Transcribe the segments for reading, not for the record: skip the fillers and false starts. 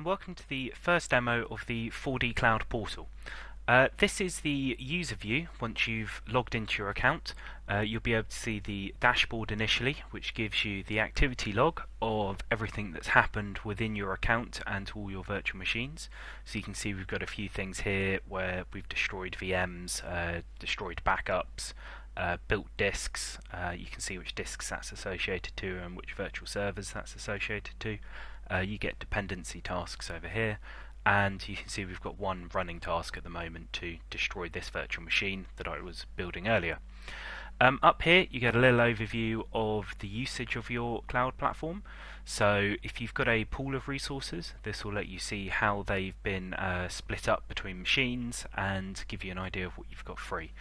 and welcome to the first demo of the 4D Cloud Portal. This is the user view. Once you've logged into your account, you'll be able to see the dashboard initially, which gives you the activity log of everything that's happened within your account and to all your virtual machines. So you can see we've got a few things here where we've destroyed VMs, destroyed backups, built disks. You can see which disks that's associated to and which virtual servers that's associated to. You get dependency tasks over here, and you can see we've got one running task at the moment to destroy this virtual machine that I was building earlier. Up here you get a little overview of the usage of your cloud platform. So if you've got a pool of resources, this will let you see how they've been split up between machines and give you an idea of what you've got free.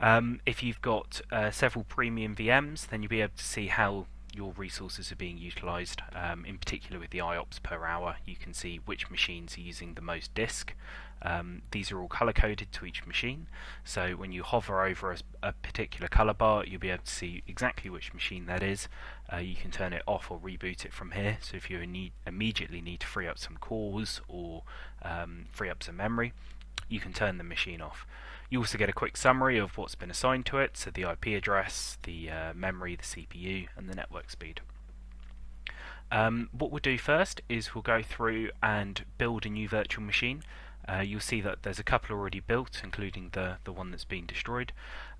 If you've got several premium VMs, then you'll be able to see how your resources are being utilised. In particular with the IOPS per hour, you can see which machines are using the most disk. These are all colour coded to each machine, so when you hover over a particular colour bar, you'll be able to see exactly which machine that is. You can turn it off or reboot it from here, so if you immediately need to free up some cores or free up some memory, you can turn the machine off. You also get a quick summary of what's been assigned to it, so the IP address, the memory, the CPU, and the network speed. What we'll do first is we'll go through and build a new virtual machine. You'll see that there's a couple already built, including the one that's been destroyed,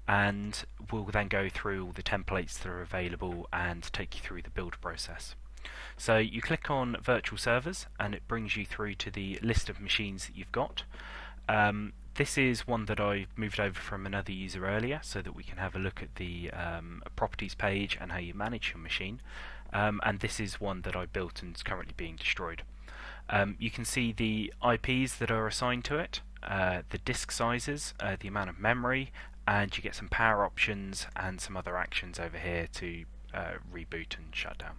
and we'll then go through all the templates that are available and take you through the build process. So you click on virtual servers and it brings you through to the list of machines that you've got. This is one that I moved over from another user earlier so that we can have a look at the properties page and how you manage your machine. And this is one that I built and is currently being destroyed. You can see the IPs that are assigned to it, the disk sizes, the amount of memory, and you get some power options and some other actions over here to reboot and shut down.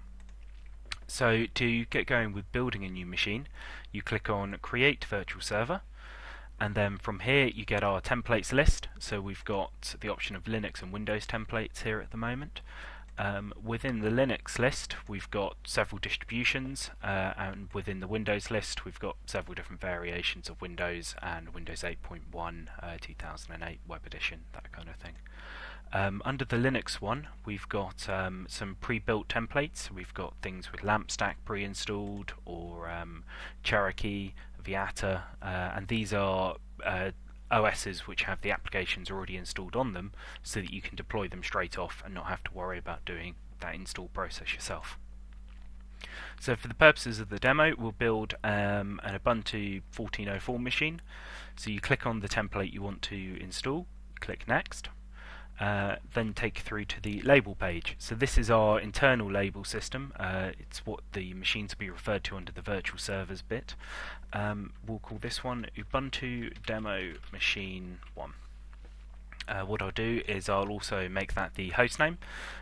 So to get going with building a new machine, you click on Create Virtual Server. And then from here you get our templates list. So we've got the option of Linux and Windows templates here at the moment. Within the Linux list we've got several distributions, and within the Windows list we've got several different variations of Windows and Windows 8.1, 2008 Web Edition, that kind of thing. Under the Linux one we've got some pre-built templates. We've got things with LampStack pre-installed, or Cherokee, Viata, and these are OSs which have the applications already installed on them so that you can deploy them straight off and not have to worry about doing that install process yourself. So for the purposes of the demo, we'll build an Ubuntu 14.04 machine. So you click on the template you want to install, click Next. Then take you through to the label page. So this is our internal label system. It's what the machines will be referred to under the virtual servers bit. We'll call this one Ubuntu Demo Machine 1. What I'll do is I'll also make that the hostname.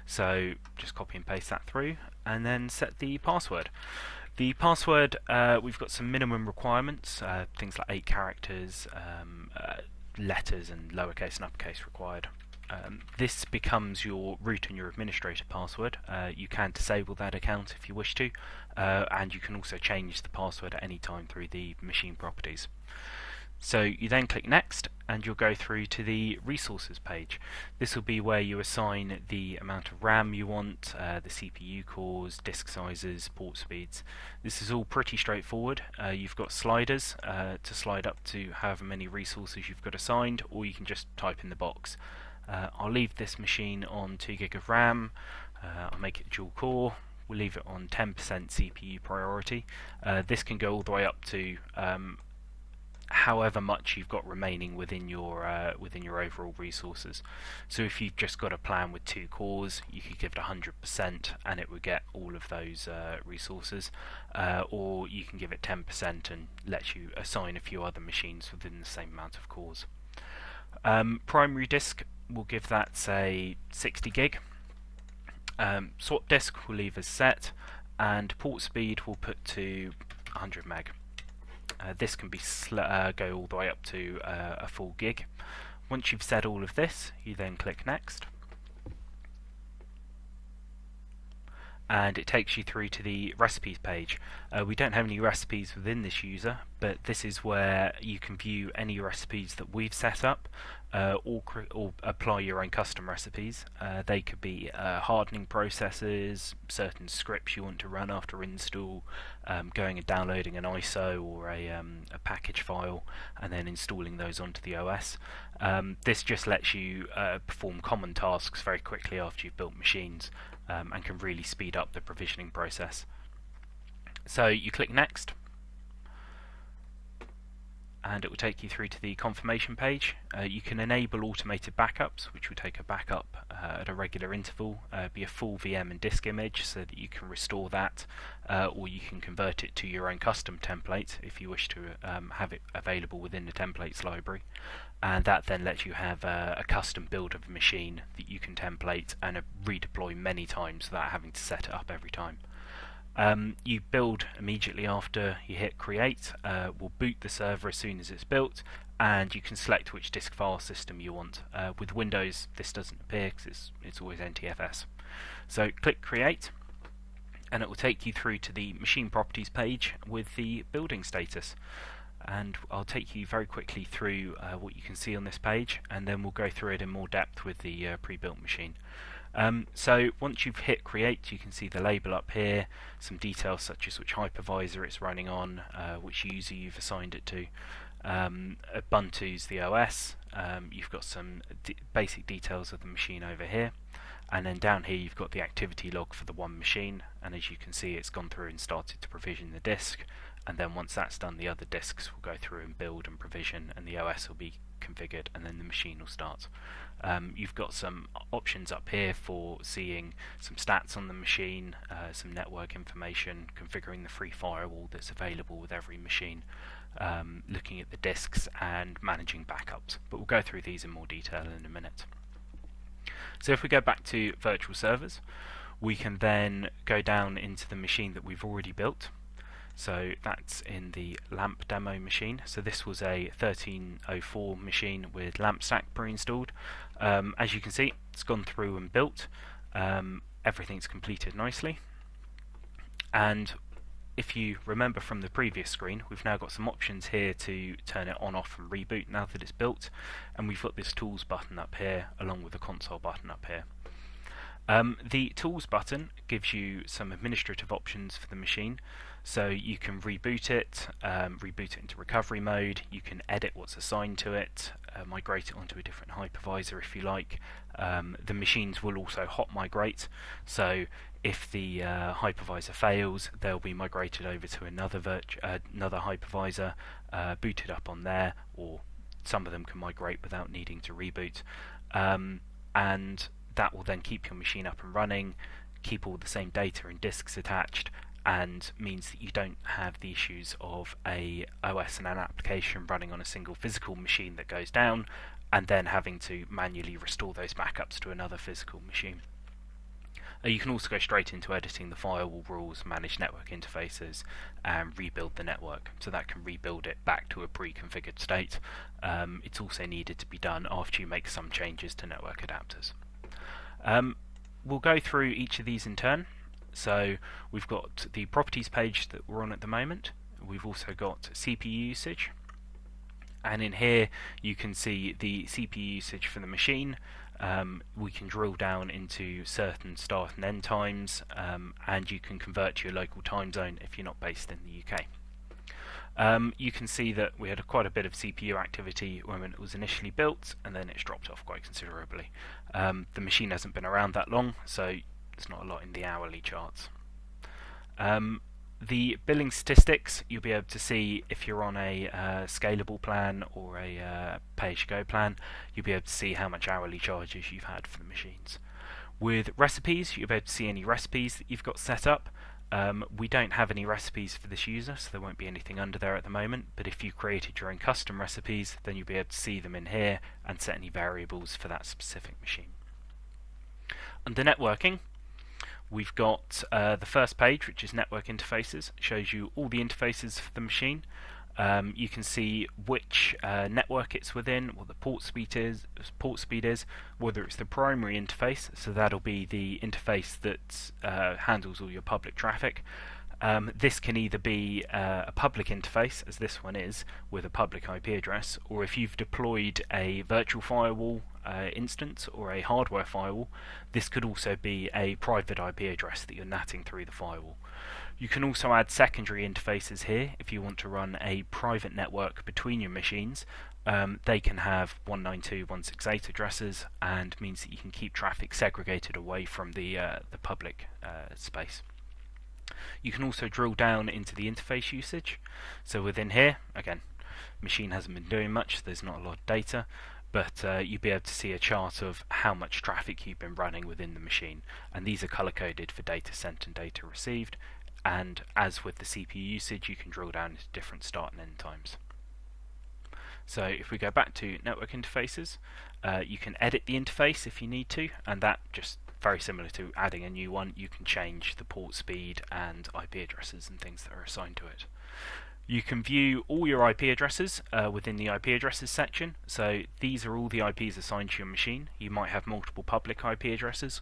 So just copy and paste that through and then set the password. The password, we've got some minimum requirements, things like 8 characters, letters and lowercase and uppercase required. This becomes your root and your administrator password. You can disable that account if you wish to, and you can also change the password at any time through the machine properties. So you then click Next and you'll go through to the resources page. This will be where you assign the amount of RAM you want, the CPU cores, disk sizes, port speeds. This is all pretty straightforward. You've got sliders to slide up to however many resources you've got assigned, or you can just type in the box. I'll leave this machine on 2 gig of RAM. I'll make it dual core. We'll leave it on 10% CPU priority. This can go all the way up to however much you've got remaining within your overall resources. So if you've just got a plan with 2 cores, you could give it 100% and it would get all of those resources, or you can give it 10% and let you assign a few other machines within the same amount of cores. Primary disk, we'll give that say 60 gig. Swap disk we'll leave as set, and port speed we'll put to 100 meg. This can be go all the way up to a full gig. Once you've set all of this, you then click Next. and it takes you through to the recipes page. We don't have any recipes within this user, but this is where you can view any recipes that we've set up, or apply your own custom recipes. They could be hardening processes, certain scripts you want to run after install, going and downloading an ISO or a package file and then installing those onto the OS. This just lets you perform common tasks very quickly after you've built machines, and can really speed up the provisioning process. So you click Next, and it will take you through to the confirmation page. You can enable automated backups, which will take a backup at a regular interval, be a full VM and disk image so that you can restore that, or you can convert it to your own custom template if you wish to have it available within the templates library. And that then lets you have a custom build of a machine that you can template and redeploy many times without having to set it up every time. You build immediately after you hit create. We'll boot the server as soon as it's built, and you can select which disk file system you want. With Windows this doesn't appear because it's always NTFS. So click create, and it will take you through to the machine properties page with the building status. And I'll take you very quickly through what you can see on this page, and then we'll go through it in more depth with the pre-built machine. So once you've hit create, you can see the label up here, some details such as which hypervisor it's running on, which user you've assigned it to. Ubuntu's the OS. You've got some basic details of the machine over here, and then down here you've got the activity log for the one machine, and as you can see it's gone through and started to provision the disk, and then once that's done the other disks will go through and build and provision, and the OS will be configured, and then the machine will start. You've got some options up here for seeing some stats on the machine, some network information, configuring the free firewall that's available with every machine, looking at the disks and managing backups, but we'll go through these in more detail in a minute. So if we go back to virtual servers, we can then go down into the machine that we've already built. So that's in the LAMP demo machine. So this was a 1304 machine with LAMP stack pre-installed. As you can see, it's gone through and built. Everything's completed nicely. And if you remember from the previous screen, we've now got some options here to turn it on, off and reboot now that it's built. And we've got this tools button up here along with the console button up here. The tools button gives you some administrative options for the machine. So you can reboot it into recovery mode, you can edit what's assigned to it, migrate it onto a different hypervisor if you like. The machines will also hot migrate, so if the hypervisor fails, they'll be migrated over to another hypervisor, booted up on there, or some of them can migrate without needing to reboot. And that will then keep your machine up and running, keep all the same data and disks attached, and means that you don't have the issues of a OS and an application running on a single physical machine that goes down and then having to manually restore those backups to another physical machine. You can also go straight into editing the firewall rules, manage network interfaces, and rebuild the network, so that can rebuild it back to a pre-configured state. It's also needed to be done after you make some changes to network adapters. We'll go through each of these in turn. So we've got the properties page that we're on at the moment. We've also got CPU usage, and in here you can see the CPU usage for the machine. We can drill down into certain start and end times, and you can convert to your local time zone if you're not based in the UK. You can see that we had quite a bit of CPU activity when it was initially built, and then it's dropped off quite considerably. The machine hasn't been around that long, so there's not a lot in the hourly charts. The billing statistics you'll be able to see if you're on a scalable plan or a pay-as-you-go plan. You'll be able to see how much hourly charges you've had for the machines. With recipes, you'll be able to see any recipes that you've got set up. We don't have any recipes for this user, so there won't be anything under there at the moment, but if you created your own custom recipes, then you'll be able to see them in here and set any variables for that specific machine. Under networking, we've got the first page, which is network interfaces. It shows you all the interfaces for the machine. You can see which network it's within, what the port speed is, whether it's the primary interface, so that'll be the interface that handles all your public traffic. This can either be a public interface, as this one is, with a public IP address, or if you've deployed a virtual firewall instance or a hardware firewall, this could also be a private IP address that you're NATing through the firewall. You can also add secondary interfaces here if you want to run a private network between your machines. They can have 192.168 addresses, and means that you can keep traffic segregated away from the public space. You can also drill down into the interface usage. So within here, again, machine hasn't been doing much, there's not a lot of data, but you'll be able to see a chart of how much traffic you've been running within the machine, and these are color coded for data sent and data received. And as with the CPU usage, you can drill down into different start and end times. So if we go back to network interfaces, you can edit the interface if you need to, and that just very similar to adding a new one, you can change the port speed and IP addresses and things that are assigned to it. You can view all your IP addresses within the IP addresses section. So these are all the IPs assigned to your machine. You might have multiple public IP addresses,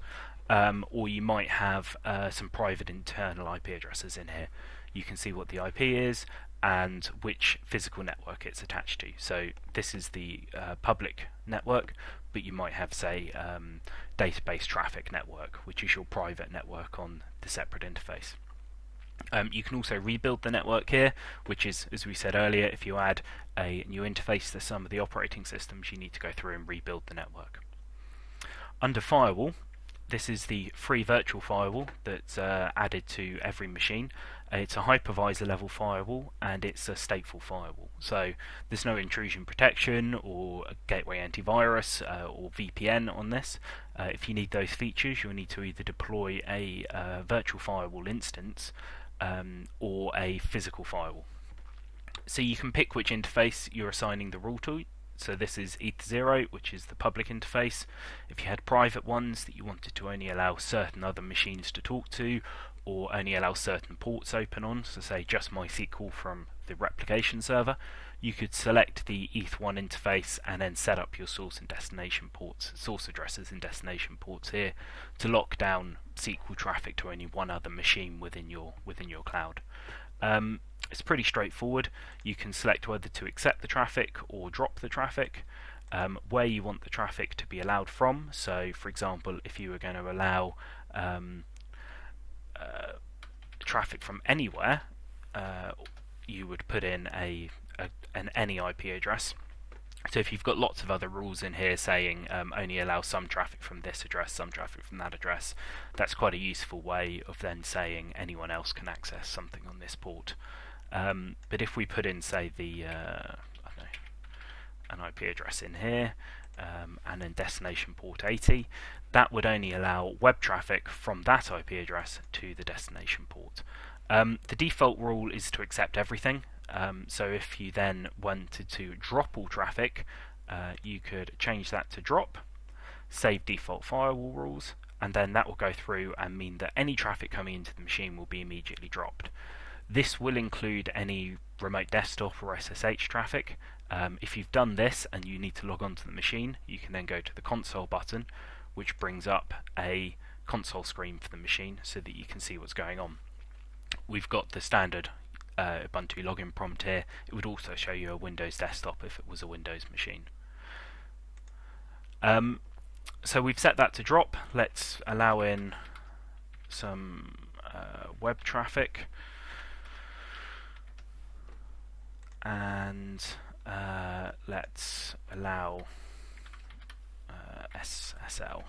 or you might have some private internal IP addresses in here. You can see what the IP is and which physical network it's attached to. So this is the public network, but you might have, say, database traffic network, which is your private network on the separate interface. You can also rebuild the network here, which is, as we said earlier, if you add a new interface to some of the operating systems, you need to go through and rebuild the network. Under firewall, this is the free virtual firewall that's added to every machine. It's a hypervisor level firewall, and it's a stateful firewall. So there's no intrusion protection or gateway antivirus or VPN on this. If you need those features, you'll need to either deploy a virtual firewall instance or a physical firewall. So you can pick which interface you're assigning the rule to. So this is ETH0, which is the public interface. If you had private ones that you wanted to only allow certain other machines to talk to, or only allow certain ports open on, so say just MySQL from the replication server, you could select the ETH1 interface and then set up your source and destination ports, source addresses and destination ports here to lock down SQL traffic to only one other machine within your cloud. It's pretty straightforward. You can select whether to accept the traffic or drop the traffic, where you want the traffic to be allowed from. So for example, if you were going to allow traffic from anywhere, you would put in an any IP address. So if you've got lots of other rules in here saying only allow some traffic from this address, some traffic from that address, that's quite a useful way of then saying anyone else can access something on this port. But if we put in, say, the I don't know, an IP address in here, and then destination port 80, that would only allow web traffic from that IP address to the destination port. The default rule is to accept everything. So if you then wanted to drop all traffic, you could change that to drop, save default firewall rules, and then that will go through and mean that any traffic coming into the machine will be immediately dropped. This will include any remote desktop or SSH traffic. If you've done this and you need to log onto the machine, you can then go to the console button, which brings up a console screen for the machine so that you can see what's going on. We've got the standard Ubuntu login prompt here. It would also show you a Windows desktop if it was a Windows machine. So we've set that to drop. Let's allow in some web traffic, and let's allow SSL.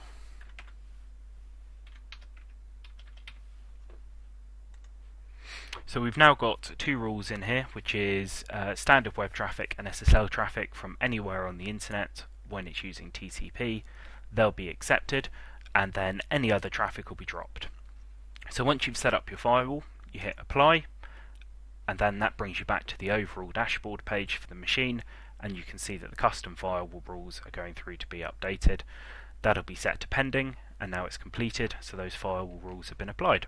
So we've now got two rules in here, which is standard web traffic and SSL traffic from anywhere on the internet when it's using TCP. They'll be accepted, and then any other traffic will be dropped. So once you've set up your firewall, you hit apply, and then that brings you back to the overall dashboard page for the machine, and you can see that the custom firewall rules are going through to be updated. That'll be set to pending, and now it's completed, so those firewall rules have been applied.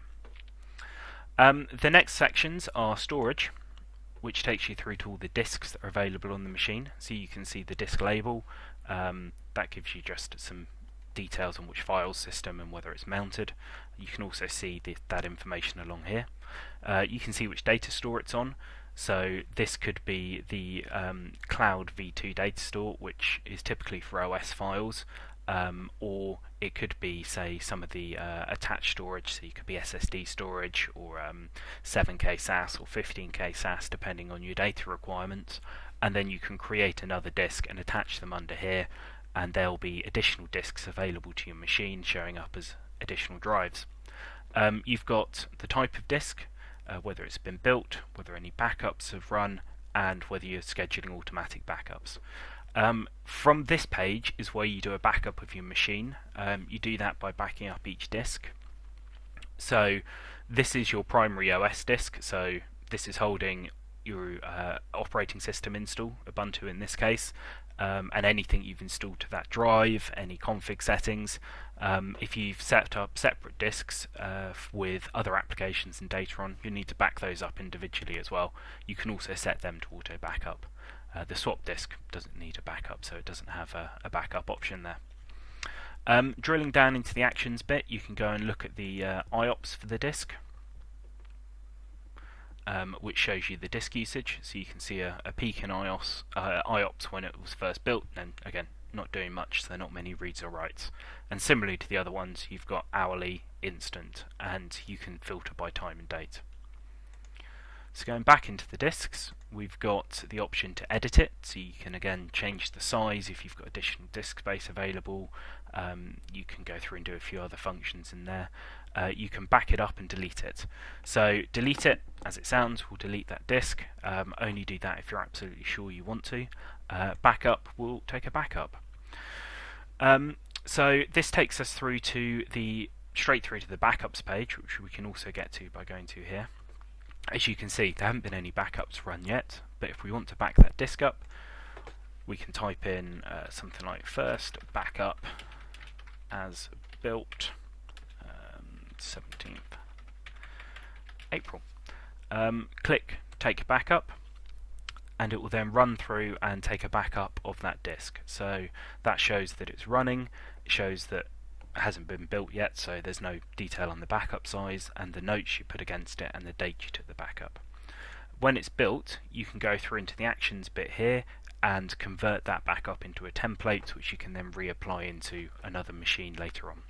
The next sections are storage. which takes you through to all the disks that are available on the machine. So you can see the disk label. That gives you just some details on which file system and whether it's mounted. You can also see that information along here. You can see which data store it's on. So this could be the Cloud v2 data store, which is typically for OS files, or it could be, say, some of the attached storage. So you could be SSD storage, or 7K SAS or 15K SAS, depending on your data requirements. And then you can create another disk and attach them under here, and there'll be additional disks available to your machine showing up as additional drives. You've got the type of disk, whether it's been built, whether any backups have run, and whether you're scheduling automatic backups. From this page is where you do a backup of your machine. You do that by backing up each disk. So this is your primary OS disk, so this is holding your operating system install, Ubuntu in this case, and anything you've installed to that drive, any config settings. If you've set up separate disks with other applications and data on, you need to back those up individually as well. You can also set them to auto backup. The swap disk doesn't need a backup, so it doesn't have a backup option there. Drilling down into the actions bit, you can go and look at the IOPS for the disk, which shows you the disk usage. So you can see a peak in IOPS when it was first built, and again, not doing much, so not many reads or writes. And similarly to the other ones, you've got hourly, instant, and you can filter by time and date. So going back into the disks, we've got the option to edit it, so you can again change the size if you've got additional disk space available. You can go through and do a few other functions in there. You can back it up and delete it. So delete it, as it sounds, will delete that disk. Only do that if you're absolutely sure you want to. Backup will take a backup. So this takes us through to straight through to the backups page, which we can also get to by going to here. As you can see, there haven't been any backups run yet, but if we want to back that disk up, we can type in something like first backup as built 17th April. Click take backup, and it will then run through and take a backup of that disk. So that shows that it's running, it shows that it hasn't been built yet, so there's no detail on the backup size, and the notes you put against it and the date you took the backup. When it's built, you can go through into the actions bit here and convert that backup into a template, which you can then reapply into another machine later on.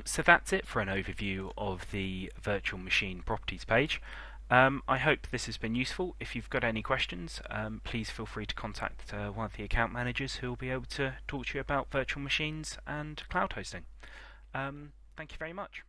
So that's it for an overview of the virtual machine properties page. I hope this has been useful. If you've got any questions, please feel free to contact one of the account managers who will be able to talk to you about virtual machines and cloud hosting. Thank you very much.